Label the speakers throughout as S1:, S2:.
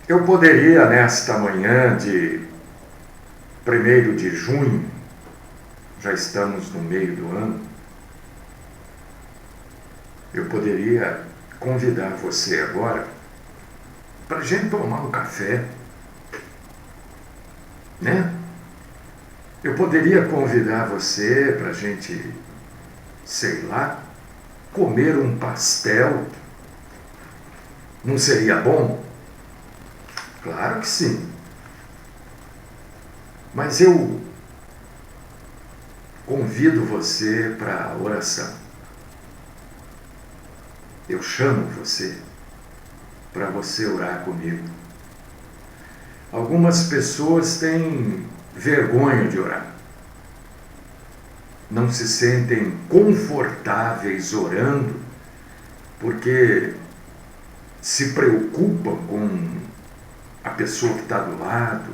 S1: Eu poderia, nesta manhã de 1º de junho, já estamos no meio do ano, eu poderia convidar você agora para a gente tomar um café, né? Eu poderia convidar você para a gente, sei lá, comer um pastel. Não seria bom? Claro que sim. Mas eu convido você para a oração. Eu chamo você para você orar comigo. Algumas pessoas têm vergonha de orar. Não se sentem confortáveis orando porque se preocupam com a pessoa que está do lado,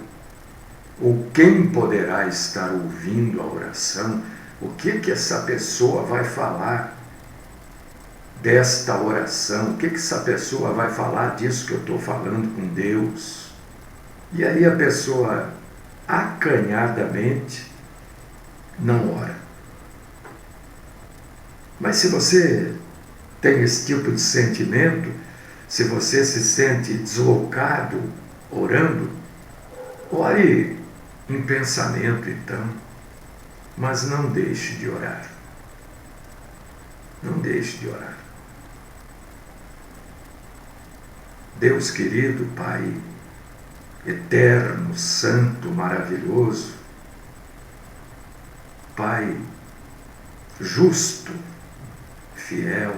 S1: ou quem poderá estar ouvindo a oração, o que essa pessoa vai falar desta oração, o que essa pessoa vai falar disso que eu estou falando com Deus. E aí a pessoa, acanhadamente, não ora. Mas se você tem esse tipo de sentimento, se você se sente deslocado orando, ore em pensamento então, mas não deixe de orar. Não deixe de orar. Deus querido, Pai eterno, santo, maravilhoso, Pai justo, fiel,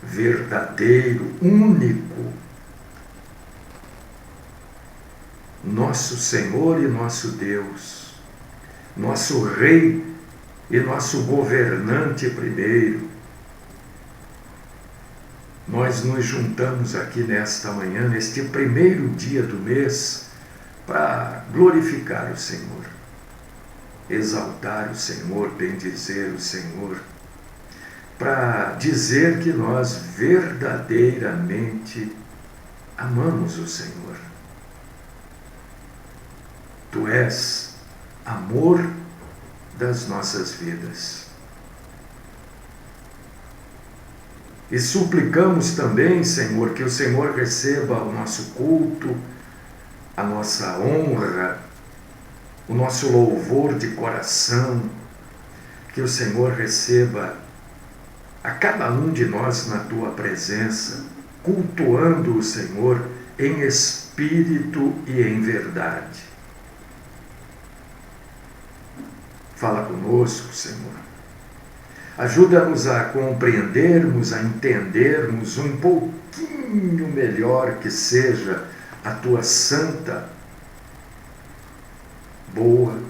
S1: verdadeiro, único, nosso Senhor e nosso Deus, nosso Rei e nosso governante primeiro. Nós nos juntamos aqui nesta manhã, neste primeiro dia do mês, para glorificar o Senhor, exaltar o Senhor, bendizer o Senhor, para dizer que nós verdadeiramente amamos o Senhor. Tu és amor das nossas vidas. E suplicamos também, Senhor, que o Senhor receba o nosso culto, a nossa honra, o nosso louvor de coração, que o Senhor receba a cada um de nós na Tua presença, cultuando o Senhor em espírito e em verdade. Fala conosco, Senhor. Ajuda-nos a compreendermos, a entendermos um pouquinho melhor que seja a Tua santa, boa,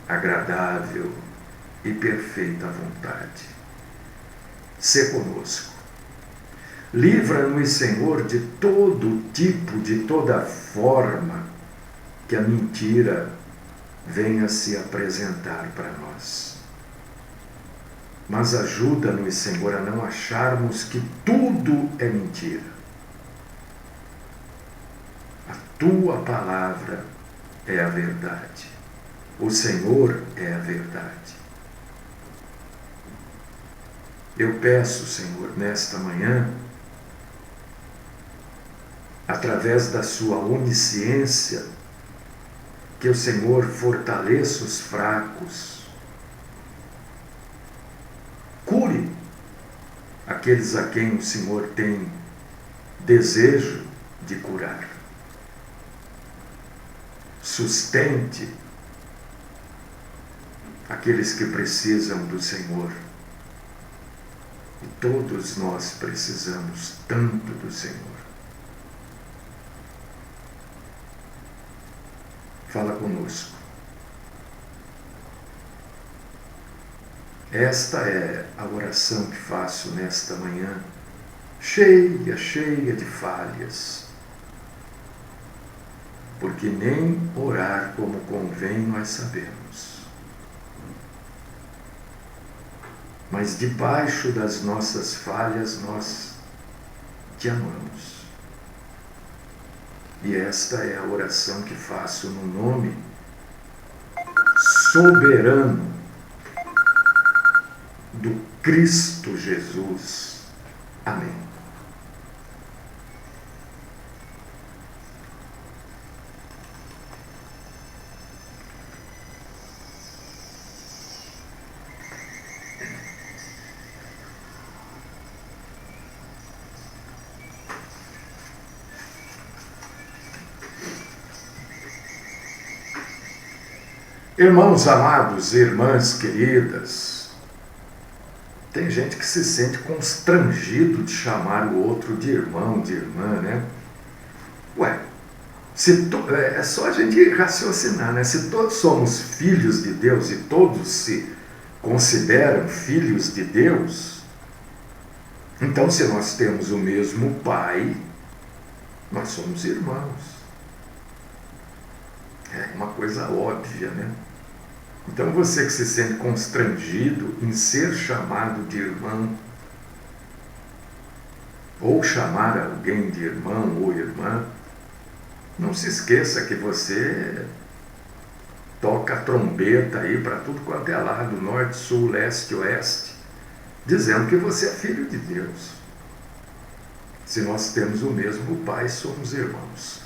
S1: agradável e perfeita vontade. Sê conosco. Livra-nos, Senhor, de todo tipo, de toda forma que a mentira venha se apresentar para nós. Mas ajuda-nos, Senhor, a não acharmos que tudo é mentira. A Tua palavra é a verdade. O Senhor é a verdade. Eu peço, Senhor, nesta manhã, através da Sua onisciência, que o Senhor fortaleça os fracos, cure aqueles a quem o Senhor tem desejo de curar. Sustente aqueles que precisam do Senhor. E todos nós precisamos tanto do Senhor. Fala conosco. Esta é a oração que faço nesta manhã, cheia de falhas, porque nem orar como convém nós sabemos. Mas debaixo das nossas falhas nós te amamos. E esta é a oração que faço no nome soberano do Cristo Jesus. Amém. Irmãos amados, irmãs queridas, tem gente que se sente constrangido de chamar o outro de irmão, de irmã, né? Ué, é só a gente raciocinar, né? Se todos somos filhos de Deus e todos se consideram filhos de Deus, então se nós temos o mesmo Pai, nós somos irmãos. É uma coisa óbvia, né? Então você que se sente constrangido em ser chamado de irmão, ou chamar alguém de irmão ou irmã, não se esqueça que você toca a trombeta aí para tudo quanto é lado, norte, sul, leste, oeste, dizendo que você é filho de Deus. Se nós temos o mesmo Pai, somos irmãos.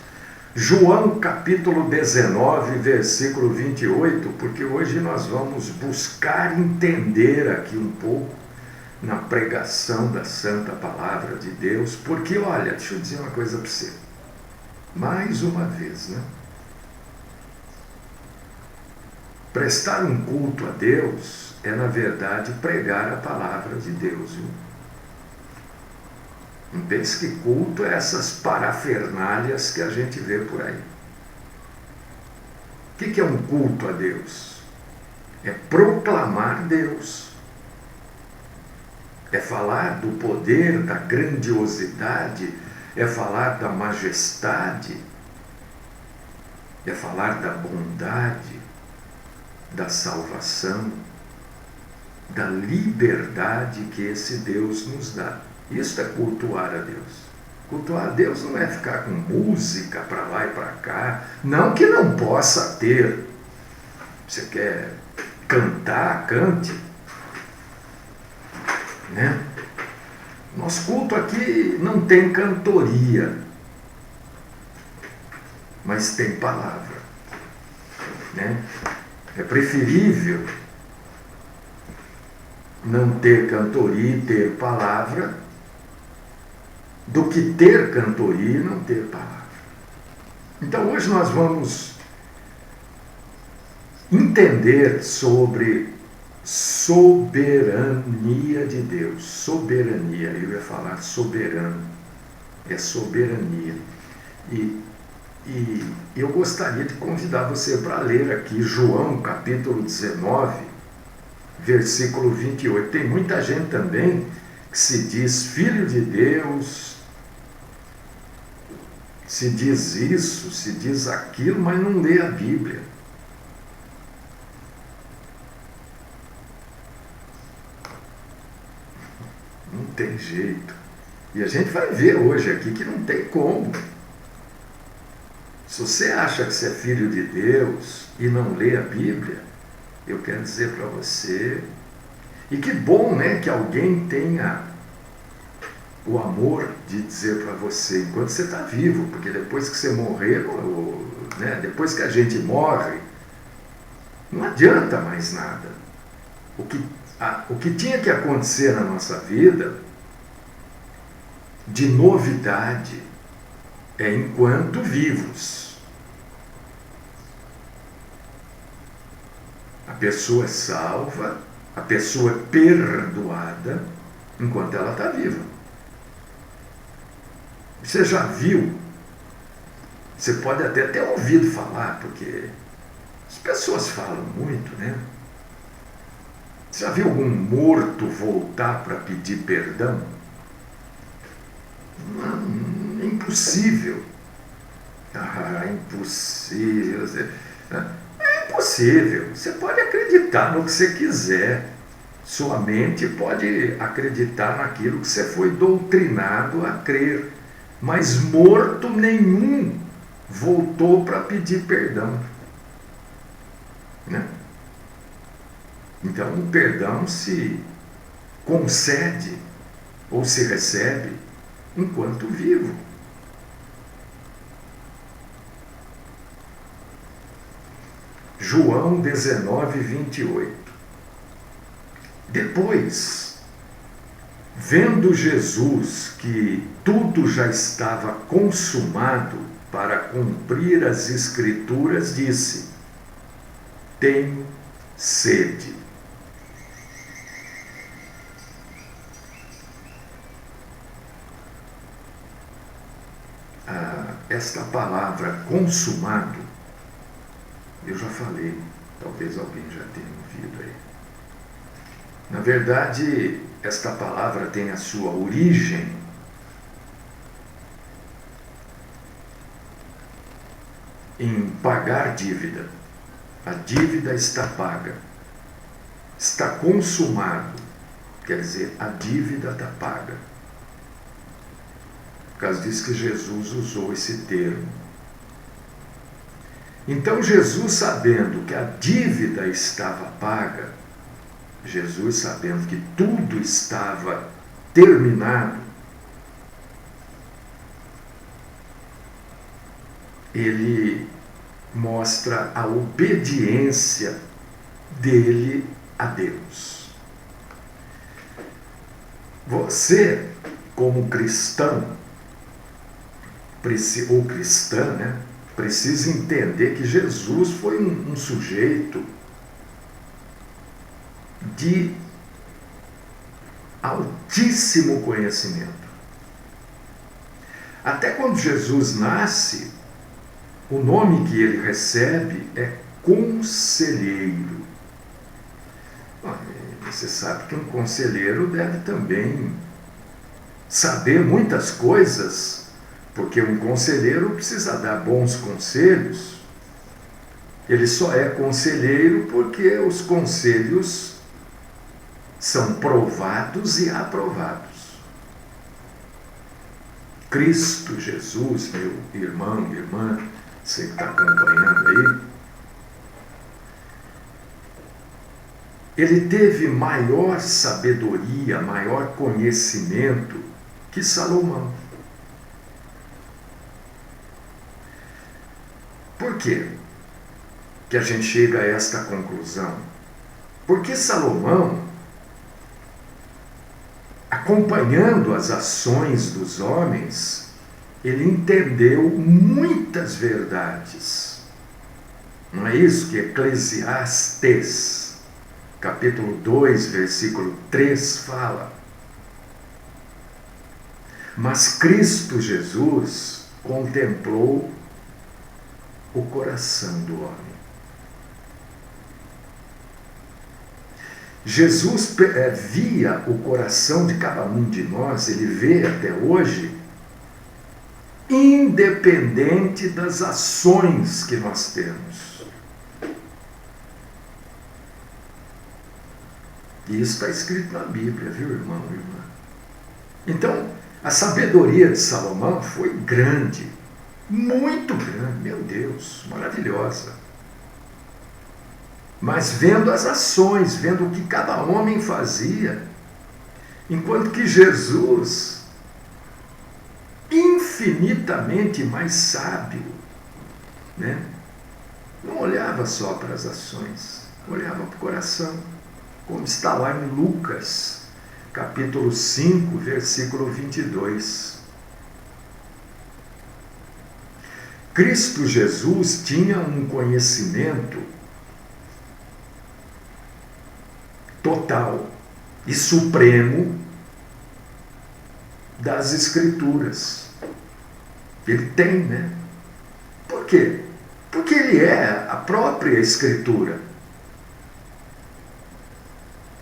S1: João capítulo 19, versículo 28, porque hoje nós vamos buscar entender aqui um pouco na pregação da Santa Palavra de Deus, porque olha, deixa eu dizer uma coisa para você, mais uma vez, né? Prestar um culto a Deus é, na verdade, pregar a Palavra de Deus, viu? Não pense que culto é essas parafernálias que a gente vê por aí. O que é um culto a Deus? É proclamar Deus. É falar do poder, da grandiosidade, é falar da majestade, é falar da bondade, da salvação, da liberdade que esse Deus nos dá. Isso é cultuar a Deus. Cultuar a Deus não é ficar com música para lá e para cá. Não que não possa ter. Você quer cantar, cante. Né? Nosso culto aqui não tem cantoria, mas tem palavra. Né? É preferível não ter cantoria e ter palavra do que ter cantoria e não ter palavra. Então hoje nós vamos entender sobre soberania de Deus. Soberania, eu ia falar soberano, é soberania. E eu gostaria de convidar você para ler aqui João capítulo 19, versículo 28. Tem muita gente também que se diz filho de Deus, se diz isso, se diz aquilo, mas não lê a Bíblia. Não tem jeito. E a gente vai ver hoje aqui que não tem como. Se você acha que você é filho de Deus e não lê a Bíblia, eu quero dizer para você, e que bom, né, que alguém tenha o amor de dizer para você, enquanto você está vivo, porque depois que você morrer, né, depois que a gente morre, não adianta mais nada. O que tinha que acontecer na nossa vida, de novidade, é enquanto vivos. A pessoa é salva, a pessoa é perdoada, enquanto ela está viva. Você já viu? Você pode até ter ouvido falar, porque as pessoas falam muito, né? Você já viu algum morto voltar para pedir perdão? Não, é impossível. Impossível. É impossível. Você pode acreditar no que você quiser. Sua mente pode acreditar naquilo que você foi doutrinado a crer. Mas morto nenhum voltou para pedir perdão, né? Então, o perdão se concede ou se recebe enquanto vivo. João 19, 28. Depois, vendo Jesus que tudo já estava consumado para cumprir as Escrituras, disse: tenho sede. Esta palavra consumado, eu já falei, talvez alguém já tenha ouvido aí. Na verdade, esta palavra tem a sua origem em pagar dívida. A dívida está paga, está consumado, quer dizer, a dívida está paga. Por causa disso que Jesus usou esse termo. Então Jesus, sabendo que a dívida estava paga, Jesus sabendo que tudo estava terminado, ele mostra a obediência dele a Deus. Você, como cristão, ou cristã, né, precisa entender que Jesus foi um sujeito de altíssimo conhecimento. Até quando Jesus nasce, o nome que ele recebe é conselheiro. Você sabe que um conselheiro deve também saber muitas coisas, porque um conselheiro precisa dar bons conselhos. Ele só é conselheiro porque os conselhos são provados e aprovados. Cristo Jesus, meu irmão, minha irmã, você que está acompanhando aí, ele teve maior sabedoria, maior conhecimento que Salomão. Por quê que a gente chega a esta conclusão? Porque Salomão, acompanhando as ações dos homens, ele entendeu muitas verdades. Não é isso que Eclesiastes, capítulo 2, versículo 3 fala? Mas Cristo Jesus contemplou o coração do homem. Jesus via o coração de cada um de nós, ele vê até hoje, independente das ações que nós temos. E isso está escrito na Bíblia, viu, irmão e irmã? Então, a sabedoria de Salomão foi grande, muito grande, meu Deus, maravilhosa. Mas vendo as ações, vendo o que cada homem fazia, enquanto que Jesus, infinitamente mais sábio, né, não olhava só para as ações, olhava para o coração, como está lá em Lucas, capítulo 5, versículo 22. Cristo Jesus tinha um conhecimento total e supremo das Escrituras. Ele tem, né? Por quê? Porque ele é a própria Escritura.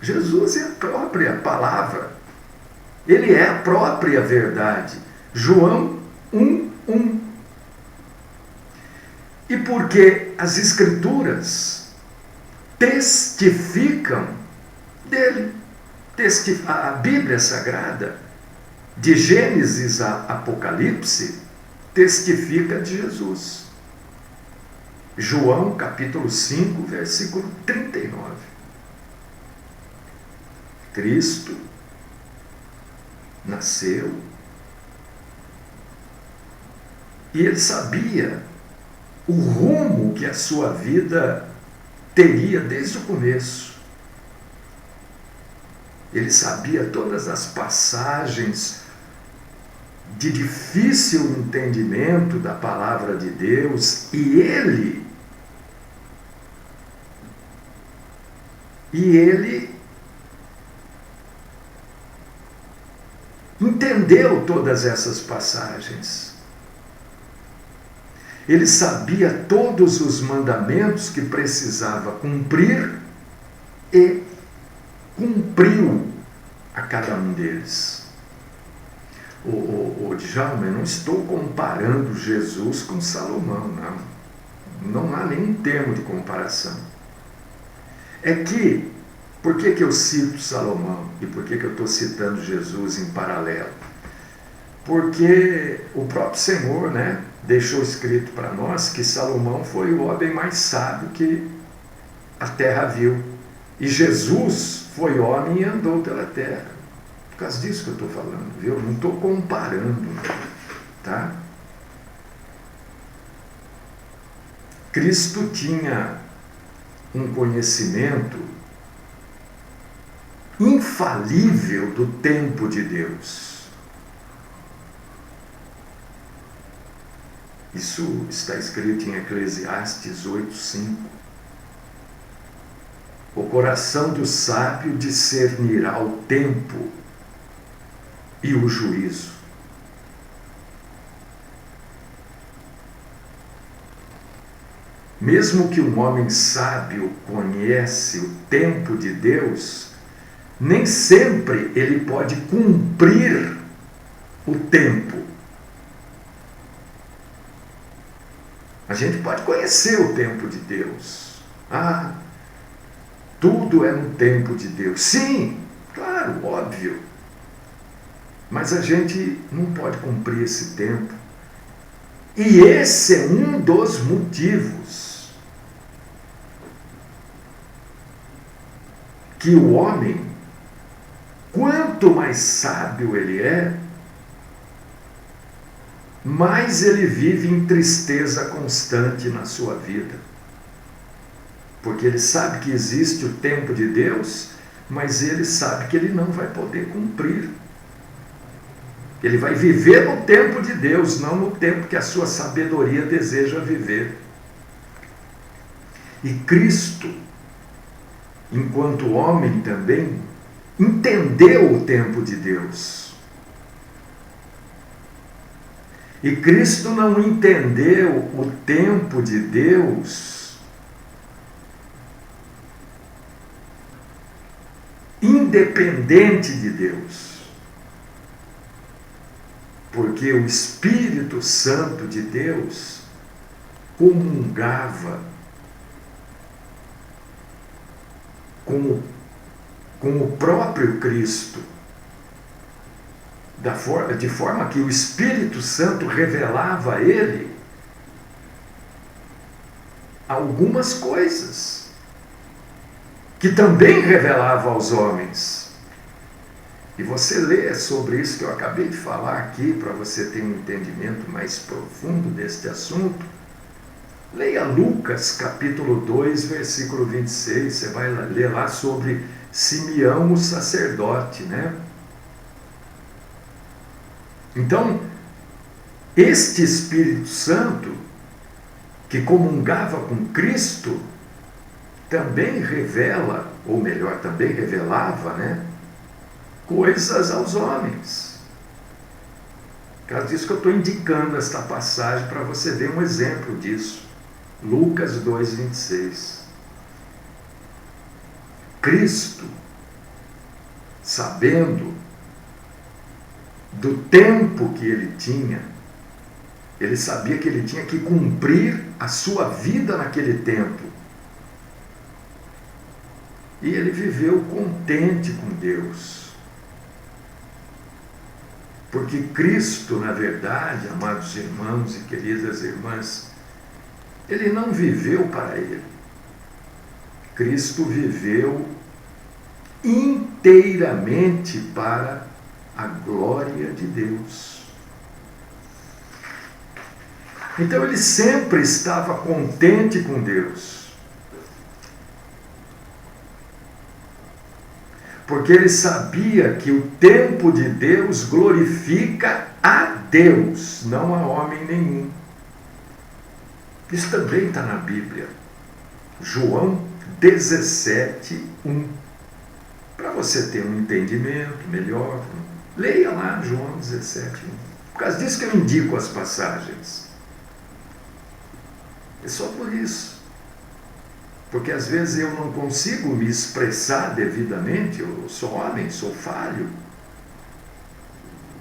S1: Jesus é a própria palavra. Ele é a própria verdade. João 1:1. E porque as Escrituras testificam dele. A Bíblia Sagrada, de Gênesis a Apocalipse, testifica de Jesus. João capítulo 5, versículo 39. Cristo nasceu e ele sabia o rumo que a sua vida teria desde o começo. Ele sabia todas as passagens de difícil entendimento da palavra de Deus e ele entendeu todas essas passagens. Ele sabia todos os mandamentos que precisava cumprir e cumpriu a cada um deles. Djalma, eu não estou comparando Jesus com Salomão, não. Não há nenhum termo de comparação. É que, por que eu cito Salomão e por que eu estou citando Jesus em paralelo? Porque o próprio Senhor, deixou escrito para nós que Salomão foi o homem mais sábio que a terra viu. E Jesus foi homem e andou pela terra. Por causa disso que eu estou falando, viu? Eu não estou comparando, tá? Cristo tinha um conhecimento infalível do tempo de Deus. Isso está escrito em Eclesiastes 8:5. O coração do sábio discernirá o tempo e o juízo. Mesmo que um homem sábio conhece o tempo de Deus, nem sempre ele pode cumprir o tempo. A gente pode conhecer o tempo de Deus. Tudo é no tempo de Deus. Sim, claro, óbvio. Mas a gente não pode cumprir esse tempo. E esse é um dos motivos que o homem, quanto mais sábio ele é, mais ele vive em tristeza constante na sua vida. Porque ele sabe que existe o tempo de Deus, mas ele sabe que ele não vai poder cumprir. Ele vai viver no tempo de Deus, não no tempo que a sua sabedoria deseja viver. E Cristo, enquanto homem também, entendeu o tempo de Deus. E Cristo não entendeu o tempo de Deus independente de Deus. Porque o Espírito Santo de Deus comungava com o próprio Cristo, de forma que o Espírito Santo revelava a ele algumas coisas que também revelava aos homens. E você lê sobre isso que eu acabei de falar aqui, para você ter um entendimento mais profundo deste assunto. Leia Lucas capítulo 2, versículo 26, você vai ler lá sobre Simeão, o sacerdote, Então, este Espírito Santo, que comungava com Cristo, também revela, ou melhor, também revelava, coisas aos homens. Por causa disso que eu estou indicando esta passagem para você ver um exemplo disso. Lucas 2:26. Cristo, sabendo do tempo que ele tinha, ele sabia que ele tinha que cumprir a sua vida naquele tempo. E ele viveu contente com Deus. Porque Cristo, na verdade, amados irmãos e queridas irmãs, ele não viveu para ele. Cristo viveu inteiramente para a glória de Deus. Então ele sempre estava contente com Deus. Porque ele sabia que o tempo de Deus glorifica a Deus, não a homem nenhum. Isso também está na Bíblia. João 17:1. Para você ter um entendimento melhor, leia lá João 17:1. Por causa disso que eu indico as passagens. É só por isso. Porque às vezes eu não consigo me expressar devidamente, eu sou homem, sou falho.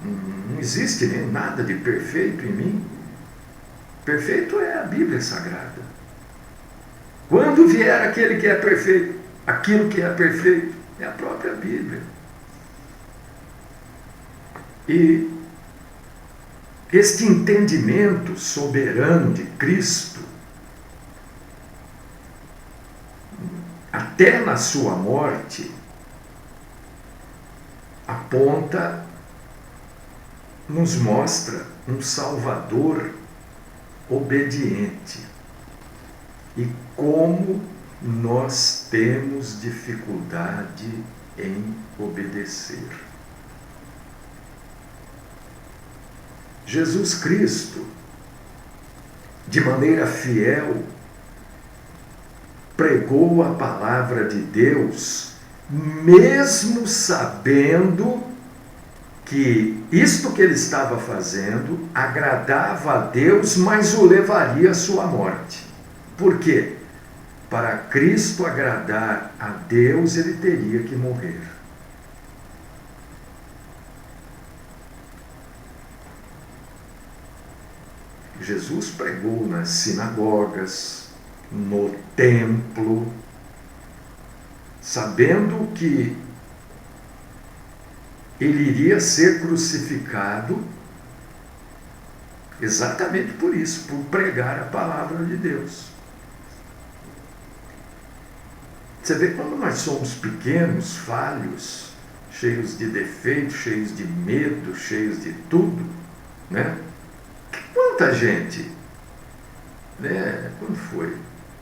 S1: Não existe nem nada de perfeito em mim. Perfeito é a Bíblia Sagrada. Quando vier aquele que é perfeito, aquilo que é perfeito é a própria Bíblia. E este entendimento soberano de Cristo, até na sua morte, aponta, nos mostra um Salvador obediente. E como nós temos dificuldade em obedecer. Jesus Cristo, de maneira fiel, pregou a palavra de Deus, mesmo sabendo que isto que ele estava fazendo agradava a Deus, mas o levaria à sua morte. Por quê? Para Cristo agradar a Deus, ele teria que morrer. Jesus pregou nas sinagogas, no templo, sabendo que ele iria ser crucificado exatamente por isso, por pregar a palavra de Deus. Você vê, quando nós somos pequenos, falhos, cheios de defeitos, cheios de medo, cheios de tudo, né? Quanta gente, né? Quando foi?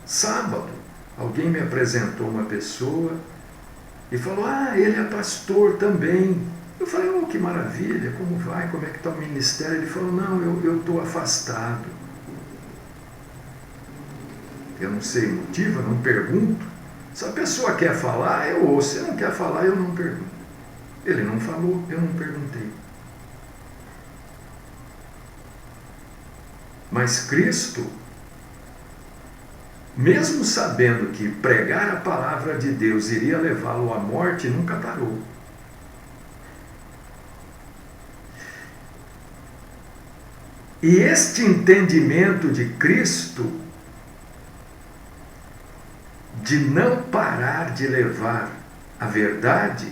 S1: Sábado, alguém me apresentou uma pessoa e falou: ele é pastor também. Eu falei: oh, que maravilha, como vai, como é que está o ministério? Ele falou: não, eu estou afastado. Eu não sei o motivo, eu não pergunto. Se a pessoa quer falar, eu ouço. Se não quer falar, eu não pergunto. Ele não falou, eu não perguntei. Mas Cristo, mesmo sabendo que pregar a palavra de Deus iria levá-lo à morte, nunca parou. E este entendimento de Cristo, de não parar de levar a verdade,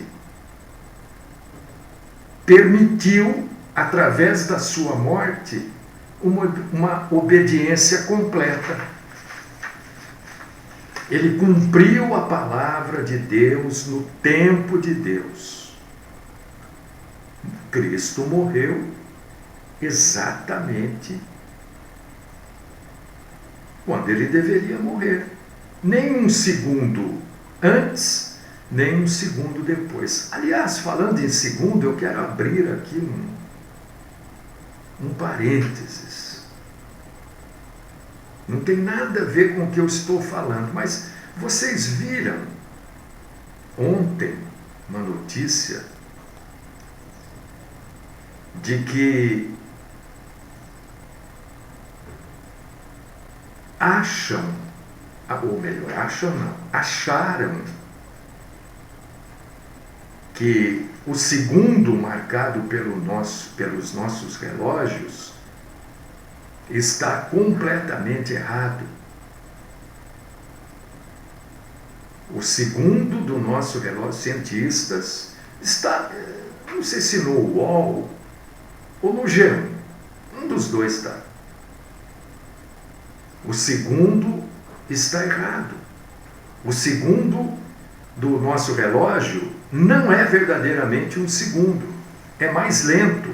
S1: permitiu, através da sua morte, uma obediência completa. Ele cumpriu a palavra de Deus no tempo de Deus. Cristo morreu exatamente quando ele deveria morrer. Nem um segundo antes, nem um segundo depois. Aliás, falando em segundo, eu quero abrir aqui um parênteses. Não tem nada a ver com o que eu estou falando, mas vocês viram ontem uma notícia de que acharam que o segundo marcado pelos nossos relógios está completamente errado. O segundo do nosso relógio, cientistas, está, não sei se no UOL, ou no G1. Um dos dois está. O segundo está errado. O segundo do nosso relógio não é verdadeiramente um segundo. É mais lento.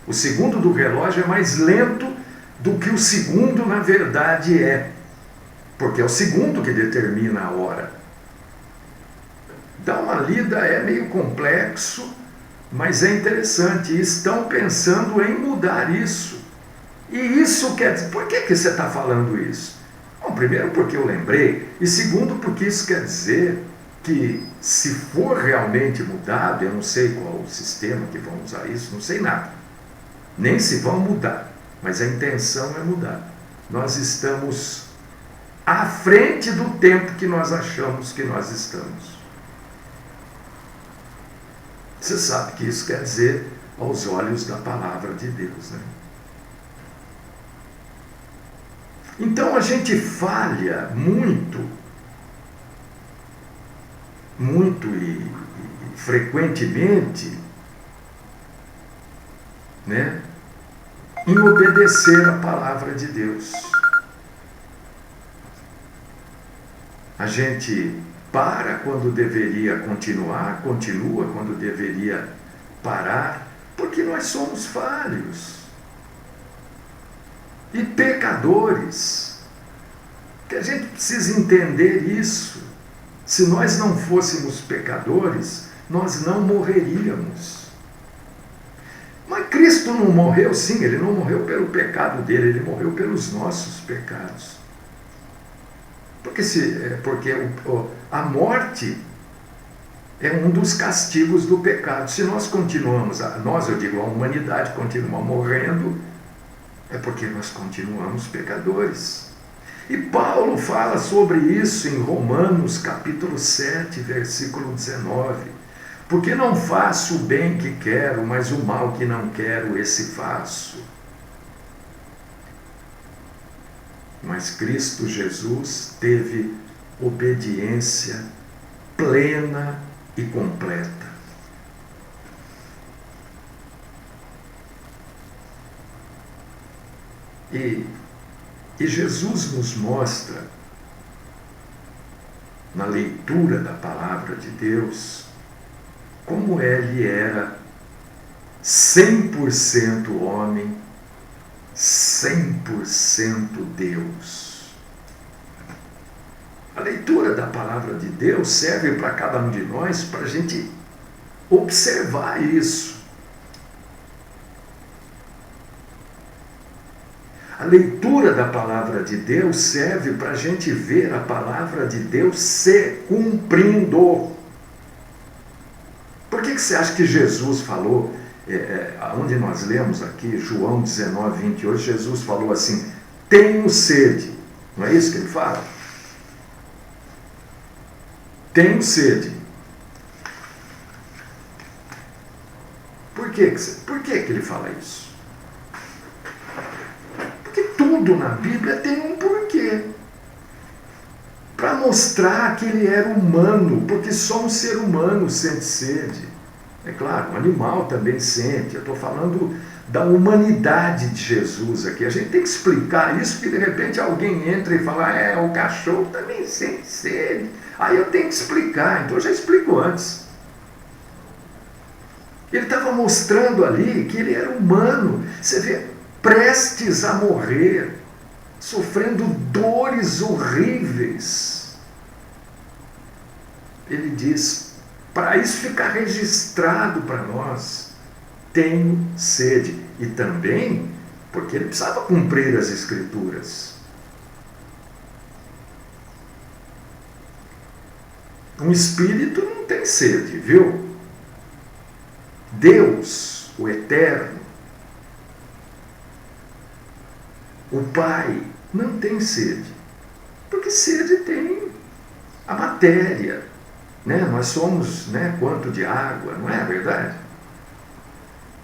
S1: O segundo do relógio é mais lento do que o segundo na verdade é. Porque é o segundo que determina a hora. Dá uma lida, é meio complexo, mas é interessante. Estão pensando em mudar isso. E isso quer dizer... Por que você está falando isso? Bom, primeiro porque eu lembrei, e segundo porque isso quer dizer que se for realmente mudado, eu não sei qual o sistema que vão usar isso, não sei nada. Nem se vão mudar, mas a intenção é mudar. Nós estamos à frente do tempo que nós achamos que nós estamos. Você sabe que isso quer dizer aos olhos da palavra de Deus, né? Então a gente falha muito e frequentemente, né, em obedecer a palavra de Deus. A gente para quando deveria continuar, continua quando deveria parar, porque nós somos falhos e pecadores. Que a gente precisa entender isso. Se nós não fôssemos pecadores, nós não morreríamos. Mas Cristo não morreu, sim, ele não morreu pelo pecado dele, ele morreu pelos nossos pecados. Porque a morte é um dos castigos do pecado. Se nós continuamos, eu digo, a humanidade continua morrendo, é porque nós continuamos pecadores. E Paulo fala sobre isso em Romanos capítulo 7, versículo 19. Porque não faço o bem que quero, mas o mal que não quero, esse faço. Mas Cristo Jesus teve obediência plena e completa. E Jesus nos mostra, na leitura da palavra de Deus, como ele era 100% homem, 100% Deus. A leitura da palavra de Deus serve para cada um de nós, para a gente observar isso. A leitura da palavra de Deus serve para a gente ver a palavra de Deus se cumprindo. Por que você acha que Jesus falou, onde nós lemos aqui, João 19, 28, Jesus falou assim, tenho sede. Não é isso que ele fala? Tenho sede. Por que ele fala isso? Porque tudo na Bíblia tem um porquê. Para mostrar que ele era humano, porque só um ser humano sente sede. É claro, um animal também sente. Eu estou falando da humanidade de Jesus aqui. A gente tem que explicar isso, porque de repente alguém entra e fala, o cachorro também sente sede. Aí eu tenho que explicar, então eu já explico antes. Ele estava mostrando ali que ele era humano. Você vê, prestes a morrer, sofrendo dores horríveis. Ele diz, para isso ficar registrado para nós, tenho sede. E também porque ele precisava cumprir as Escrituras. Um espírito não tem sede, viu? Deus, o Eterno, o Pai, não tem sede. Porque sede tem a matéria. Né? Nós somos, quanto de água, não é verdade?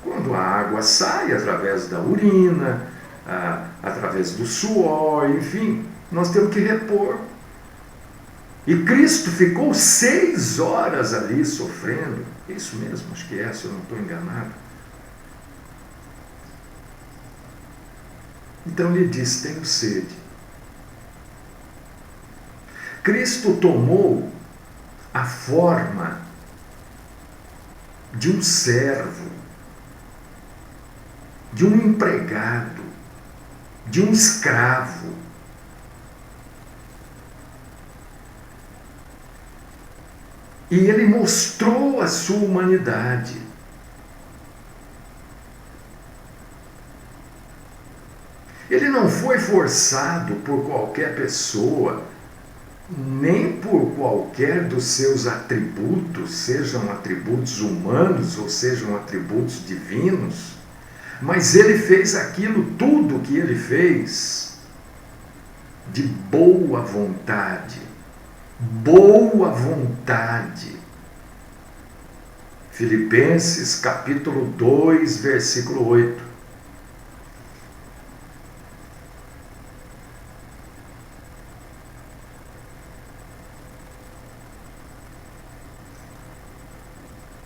S1: Quando a água sai através da urina, através do suor, enfim, nós temos que repor. E Cristo ficou 6 horas ali sofrendo. Isso mesmo, acho que se eu não estou enganado. Então lhe disse: tenho sede. Cristo tomou a forma de um servo, de um empregado, de um escravo. E ele mostrou a sua humanidade. Ele não foi forçado por qualquer pessoa, nem por qualquer dos seus atributos, sejam atributos humanos ou sejam atributos divinos, mas ele fez aquilo tudo que ele fez de boa vontade. Boa vontade. Filipenses capítulo 2, versículo 8.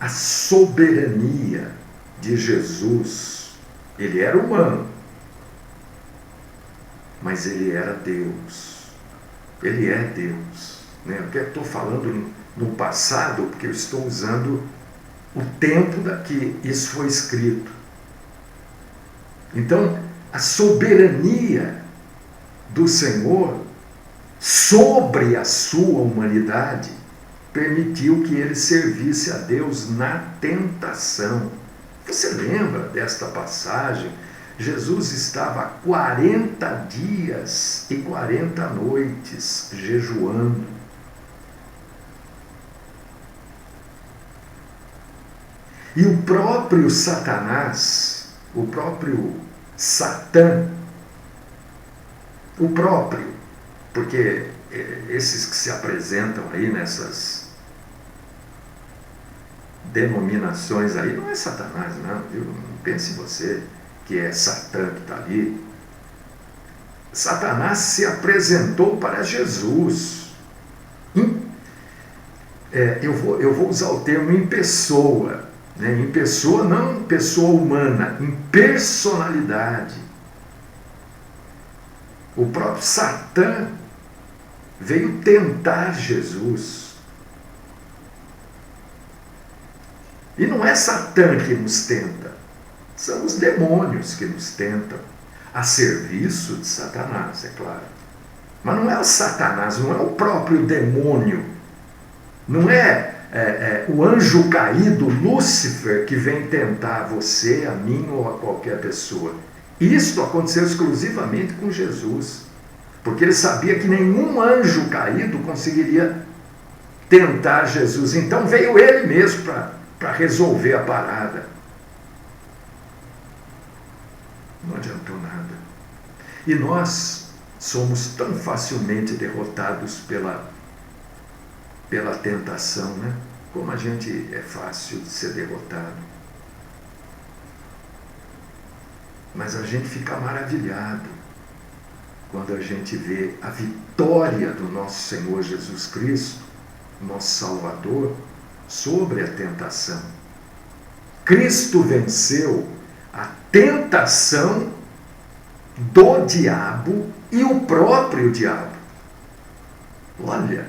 S1: A soberania de Jesus, ele era humano, mas ele era Deus. Ele é Deus. Né? Eu estou falando no passado, porque eu estou usando o tempo que isso foi escrito. Então, a soberania do Senhor sobre a sua humanidade permitiu que ele servisse a Deus na tentação. Você lembra desta passagem? Jesus estava há 40 dias e 40 noites jejuando. E o próprio Satanás, o próprio Satã, porque esses que se apresentam aí nessas denominações aí, não é Satanás, não, viu? Não pense você que é Satã que está ali. Satanás se apresentou para Jesus. Eu vou usar o termo em pessoa, né? Em pessoa, não em pessoa humana, em personalidade. O próprio Satã veio tentar Jesus. E não é Satã que nos tenta, são os demônios que nos tentam, a serviço de Satanás, é claro. Mas não é o Satanás, não é o próprio demônio, não é o anjo caído, Lúcifer, que vem tentar você, a mim ou a qualquer pessoa. Isto aconteceu exclusivamente com Jesus, porque ele sabia que nenhum anjo caído conseguiria tentar Jesus. Então veio ele mesmo para resolver a parada. Não adiantou nada. E nós somos tão facilmente derrotados pela tentação, né? Como a gente é fácil de ser derrotado. Mas a gente fica maravilhado quando a gente vê a vitória do nosso Senhor Jesus Cristo, nosso Salvador, sobre a tentação. Cristo venceu a tentação do diabo e o próprio diabo. Olha,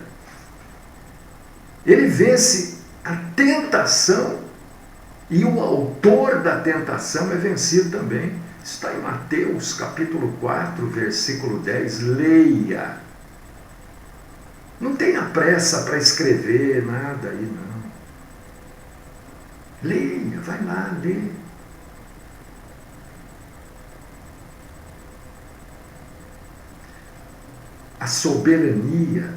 S1: ele vence a tentação e o autor da tentação é vencido também. Está em Mateus capítulo 4, versículo 10. Leia. Não tenha pressa para escrever nada aí, não. Leia, vai lá, lê. A soberania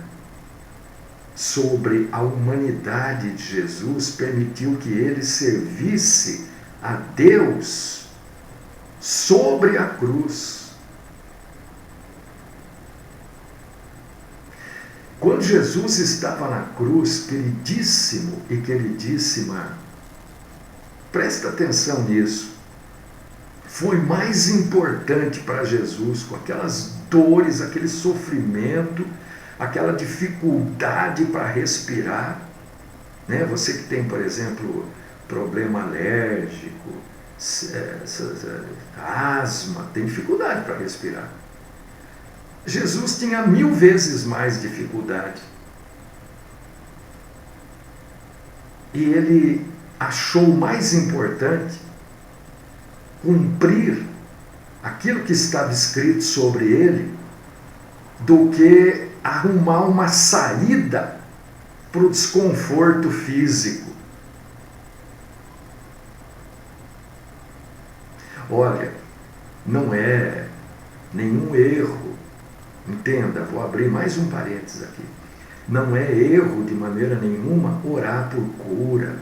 S1: sobre a humanidade de Jesus permitiu que ele servisse a Deus sobre a cruz. Quando Jesus estava na cruz, queridíssimo e queridíssima, presta atenção nisso, foi mais importante para Jesus, com aquelas dores, aquele sofrimento, aquela dificuldade para respirar, né? Você que tem, por exemplo, problema alérgico, asma, tem dificuldade para respirar. Jesus tinha 1000 vezes mais dificuldade. E ele achou mais importante cumprir aquilo que estava escrito sobre ele do que arrumar uma saída para o desconforto físico. Olha, não é nenhum erro, entenda, vou abrir mais um parênteses aqui. Não é erro de maneira nenhuma orar por cura,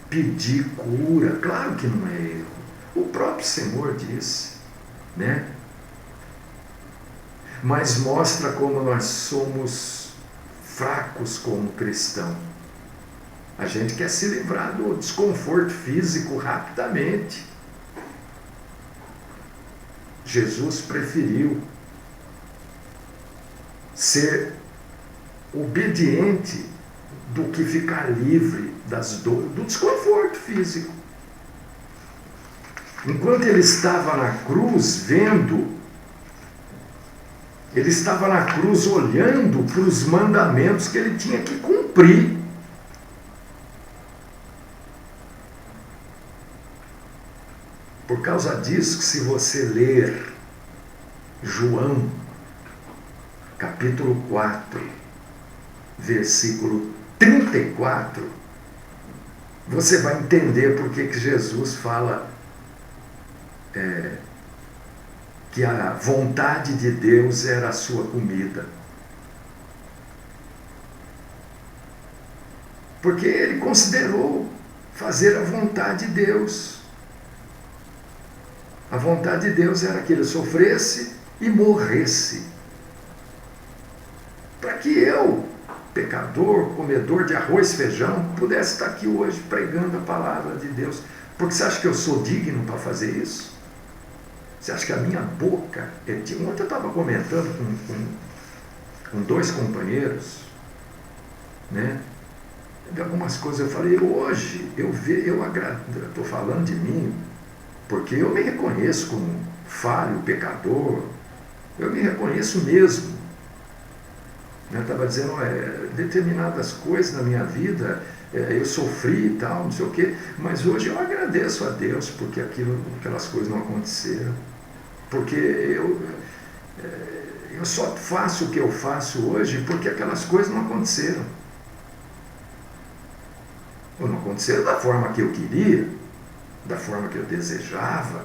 S1: pedir cura, claro que não é erro. O próprio Senhor disse, né? Mas mostra como nós somos fracos como cristão. A gente quer se livrar do desconforto físico rapidamente. Jesus preferiu ser obediente do que ficar livre das dores, do desconforto físico. Enquanto ele estava na cruz vendo, ele estava na cruz olhando para os mandamentos que ele tinha que cumprir. Por causa disso, que se você ler João, capítulo 4, versículo 34, você vai entender por que Jesus fala que a vontade de Deus era a sua comida. Porque ele considerou fazer a vontade de Deus. A vontade de Deus era que ele sofresse e morresse. Para que eu, pecador, comedor de arroz e feijão, pudesse estar aqui hoje pregando a palavra de Deus. Porque você acha que eu sou digno para fazer isso? Você acha que a minha boca é digna? Ontem eu estava comentando com 2 companheiros, né? De algumas coisas eu falei, hoje eu estou falando de mim, porque eu me reconheço como falho, pecador, eu me reconheço mesmo. Eu estava dizendo, determinadas coisas na minha vida, eu sofri e tal, não sei o quê, mas hoje eu agradeço a Deus porque aquelas coisas não aconteceram. Porque eu só faço o que eu faço hoje porque aquelas coisas não aconteceram. Ou não aconteceram da forma que eu queria, da forma que eu desejava.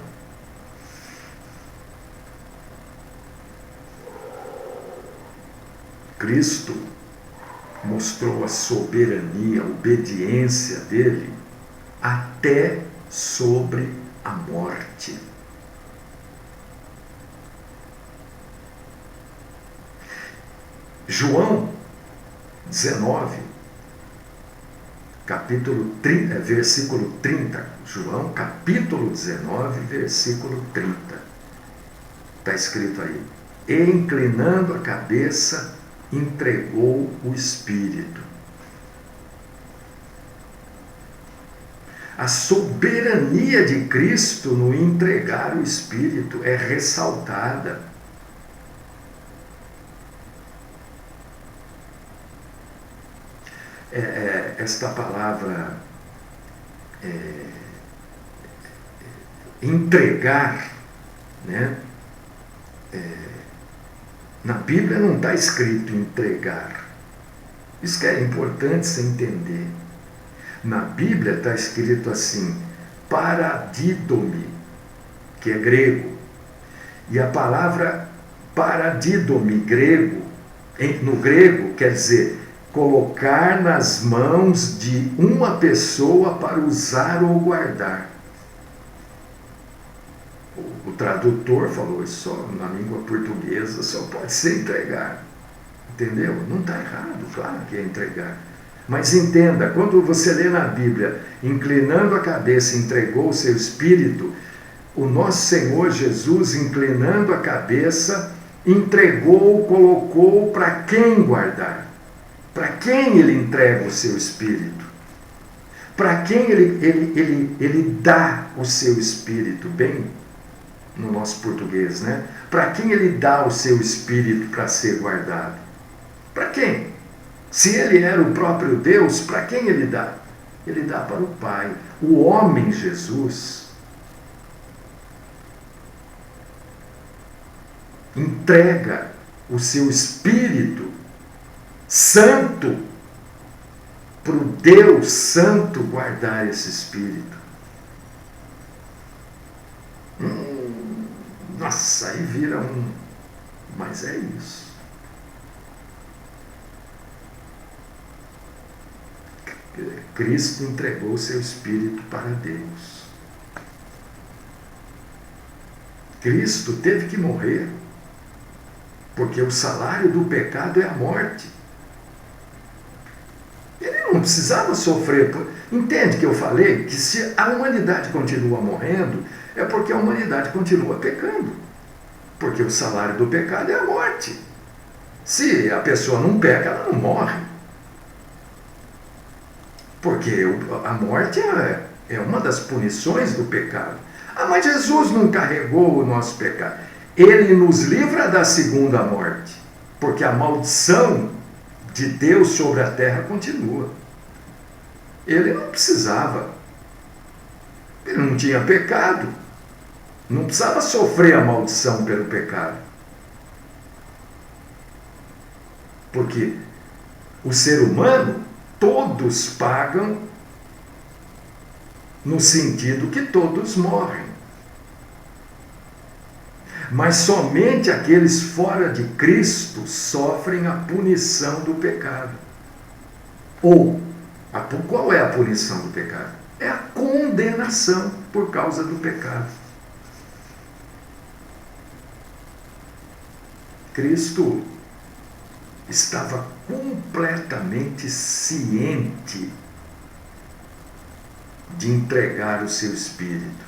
S1: Cristo mostrou a soberania, a obediência dele até sobre a morte. João 19, capítulo 30, versículo 30. João, capítulo 19, versículo 30. Está escrito aí. E inclinando a cabeça, entregou o Espírito. A soberania de Cristo no entregar o Espírito é ressaltada. Esta palavra entregar, né? Na Bíblia não está escrito entregar. Isso que é importante você entender. Na Bíblia está escrito assim, paradidome, que é grego. E a palavra paradidome, no grego, quer dizer colocar nas mãos de uma pessoa para usar ou guardar. O tradutor falou isso só na língua portuguesa, só pode ser entregar. Entendeu? Não está errado, claro que é entregar. Mas entenda, quando você lê na Bíblia, inclinando a cabeça, entregou o seu espírito, o nosso Senhor Jesus, inclinando a cabeça, entregou, colocou para quem guardar? Para quem ele entrega o seu espírito? para quem ele dá o seu Espírito, bem no nosso português, né? Para quem ele dá o seu Espírito para ser guardado? Para quem? Se ele era o próprio Deus, para quem ele dá? Ele dá para o Pai. O homem Jesus entrega o seu Espírito Santo para o Deus Santo guardar esse Espírito. Nossa, aí vira um... Mas é isso. Cristo entregou o seu Espírito para Deus. Cristo teve que morrer, porque o salário do pecado é a morte. Ele não precisava sofrer. Entende que eu falei que se a humanidade continua morrendo, é porque a humanidade continua pecando. Porque o salário do pecado é a morte. Se a pessoa não peca, ela não morre. Porque a morte é uma das punições do pecado. Ah, mas Jesus não carregou o nosso pecado. Ele nos livra da segunda morte. Porque a maldição de Deus sobre a terra continua. Ele não precisava. Ele não tinha pecado. Não precisava sofrer a maldição pelo pecado. Porque o ser humano, todos pagam no sentido que todos morrem. Mas somente aqueles fora de Cristo sofrem a punição do pecado. Ou, qual é a punição do pecado? É a condenação por causa do pecado. Cristo estava completamente ciente de entregar o seu Espírito.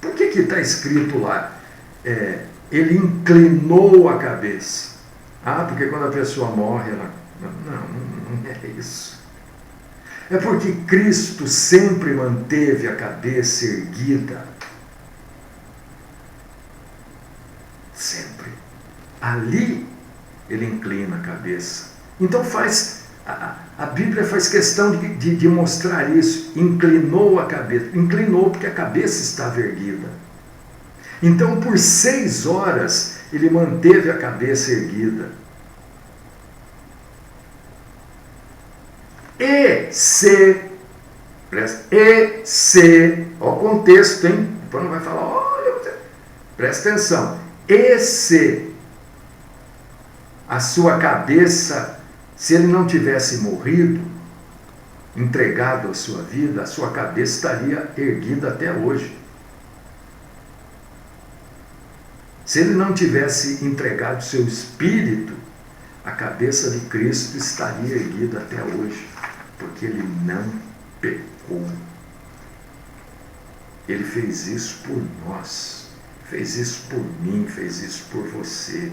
S1: Por que está escrito lá? Ele inclinou a cabeça. Ah, porque quando a pessoa morre, ela... Não é isso. É porque Cristo sempre manteve a cabeça erguida. Sempre. Ali, ele inclina a cabeça. Então a Bíblia faz questão de mostrar isso. Inclinou a cabeça. Inclinou porque a cabeça estava erguida. Então, por 6 horas, ele manteve a cabeça erguida. Ó o contexto, hein? Depois não vai falar, olha, presta atenção. E se a sua cabeça, se ele não tivesse morrido, entregado a sua vida, a sua cabeça estaria erguida até hoje. Se ele não tivesse entregado o seu espírito, a cabeça de Cristo estaria erguida até hoje, porque ele não pecou. Ele fez isso por nós, fez isso por mim, fez isso por você.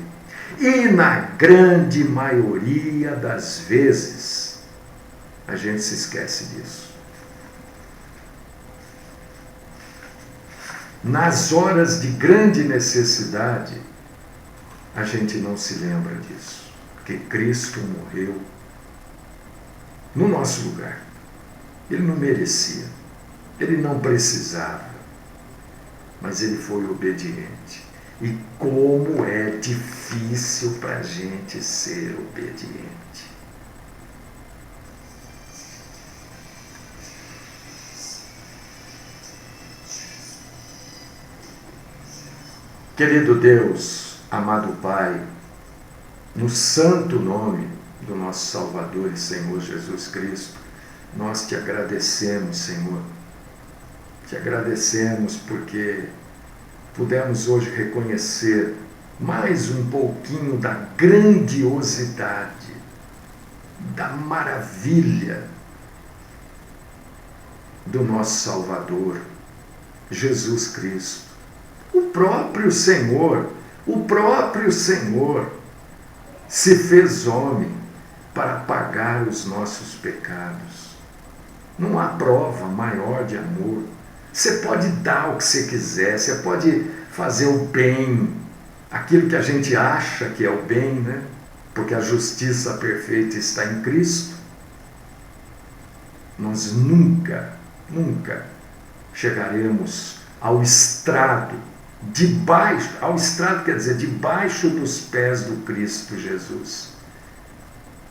S1: E na grande maioria das vezes, a gente se esquece disso. Nas horas de grande necessidade, a gente não se lembra disso, porque Cristo morreu no nosso lugar. Ele não merecia, ele não precisava, mas ele foi obediente. E como é difícil para a gente ser obediente. Querido Deus, amado Pai, no santo nome do nosso Salvador e Senhor Jesus Cristo, nós te agradecemos, Senhor. Te agradecemos porque pudemos hoje reconhecer mais um pouquinho da grandiosidade, da maravilha do nosso Salvador, Jesus Cristo. O próprio Senhor se fez homem, para pagar os nossos pecados. Não há prova maior de amor. Você pode dar o que você quiser, você pode fazer o bem, aquilo que a gente acha que é o bem, né? Porque a justiça perfeita está em Cristo. Nós nunca chegaremos ao estrado quer dizer, debaixo dos pés do Cristo Jesus.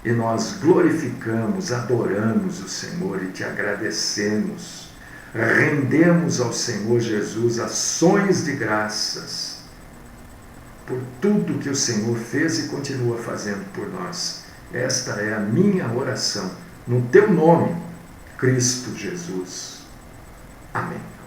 S1: E nós glorificamos, adoramos o Senhor e te agradecemos. Rendemos ao Senhor Jesus ações de graças por tudo que o Senhor fez e continua fazendo por nós. Esta é a minha oração, no teu nome, Cristo Jesus. Amém.